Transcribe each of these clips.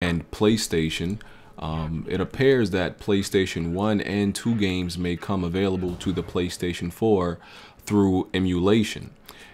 and PlayStation. It appears that PlayStation 1 and 2 games may come available to the PlayStation 4 through emulation.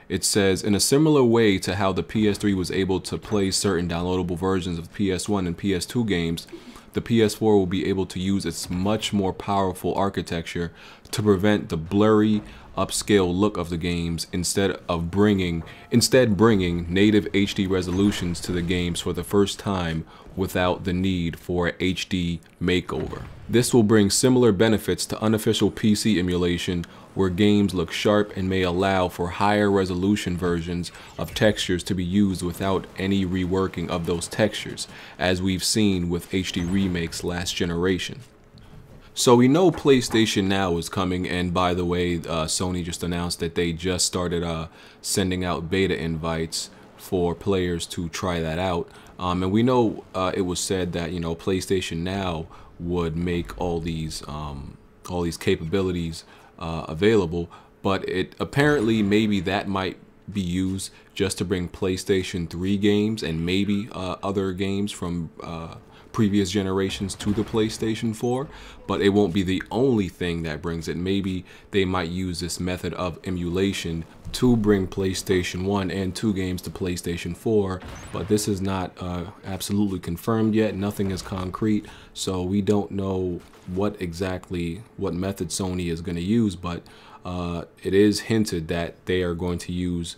It says, in a similar way to how the PS3 was able to play certain downloadable versions of PS1 and PS2 games, the PS4 will be able to use its much more powerful architecture to prevent the blurry, upscale look of the games instead bringing native HD resolutions to the games for the first time without the need for an HD makeover. This will bring similar benefits to unofficial PC emulation, where games look sharp, and may allow for higher resolution versions of textures to be used without any reworking of those textures, as we've seen with HD remakes last generation. So we know PlayStation Now is coming, and by the way, Sony just announced that they just started sending out beta invites for players to try that out. And we know it was said that, you know, PlayStation Now would make all these capabilities available, but it apparently maybe that might be used just to bring PlayStation 3 games and maybe other games from previous generations to the PlayStation 4, but it won't be the only thing that brings it. Maybe they might use this method of emulation to bring PlayStation 1 and 2 games to PlayStation 4, but this is not absolutely confirmed yet. Nothing is concrete, so we don't know what method Sony is going to use, but it is hinted that they are going to use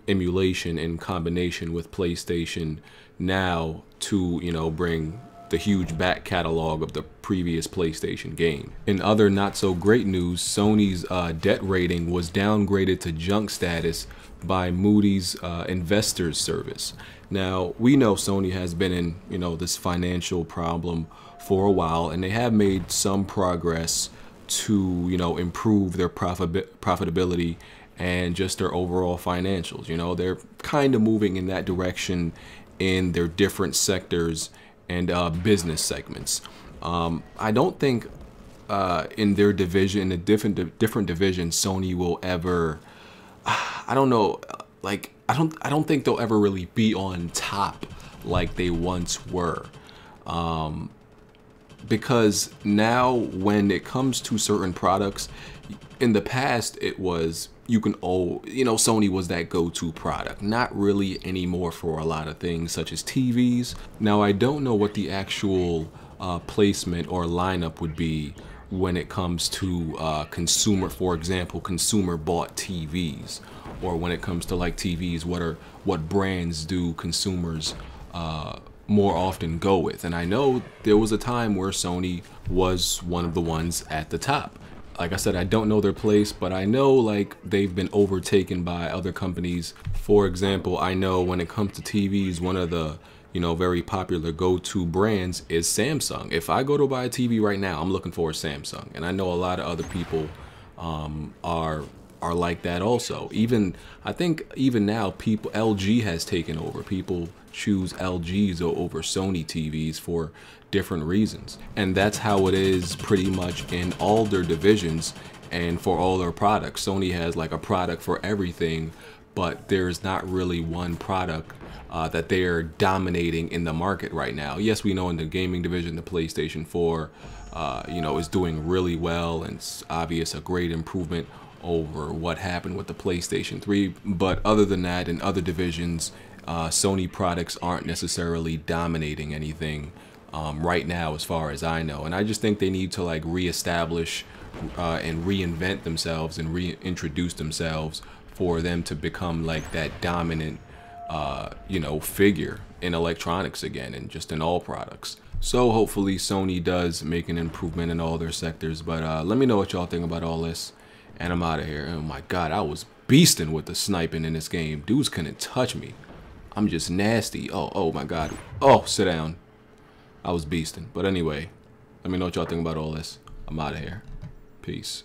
emulation in combination with PlayStation Now to, you know, bring the huge back catalog of the previous PlayStation game. In other not so great news, Sony's debt rating was downgraded to junk status by Moody's Investors Service. Now, we know Sony has been in, you know, this financial problem for a while, and they have made some progress to, you know, improve their profitability and just their overall financials. You know, they're kind of moving in that direction in their different sectors and business segments. I don't think in their division, the different divisions, Sony will ever, I don't know, like I don't think they'll ever really be on top like they once were. Because now when it comes to certain products, in the past it was, you know, Sony was that go-to product. Not really anymore for a lot of things such as TVs. Now I don't know what the actual placement or lineup would be when it comes to consumer, for example, consumer bought TVs, or when it comes to like TVs, what brands do consumers more often go with. And I know there was a time where Sony was one of the ones at the top. Like I said, I don't know their place, but I know like they've been overtaken by other companies. For example, I know when it comes to TVs, one of the, you know, very popular go-to brands is Samsung. If I go to buy a TV right now, I'm looking for a Samsung, and I know a lot of other people are like that also. I think even now, LG has taken over. People choose LGs over Sony TVs for different reasons, and that's how it is pretty much in all their divisions and for all their products. Sony has like a product for everything, but there's not really one product that they're dominating in the market right now. Yes, we know in the gaming division, the PlayStation 4 you know, is doing really well, and it's obvious a great improvement over what happened with the PlayStation 3, but other than that, in other divisions, Sony products aren't necessarily dominating anything right now, as far as I know. And I just think they need to like reestablish and reinvent themselves and reintroduce themselves for them to become like that dominant you know, figure in electronics again, and just in all products. So hopefully Sony does make an improvement in all their sectors. But let me know what y'all think about all this, and I'm out of here. Oh my god, I was beasting with the sniping in this game. Dudes couldn't touch me. I'm just nasty. Oh my god. Oh, sit down. I was beasting. But anyway, let me know what y'all think about all this. I'm out of here. Peace.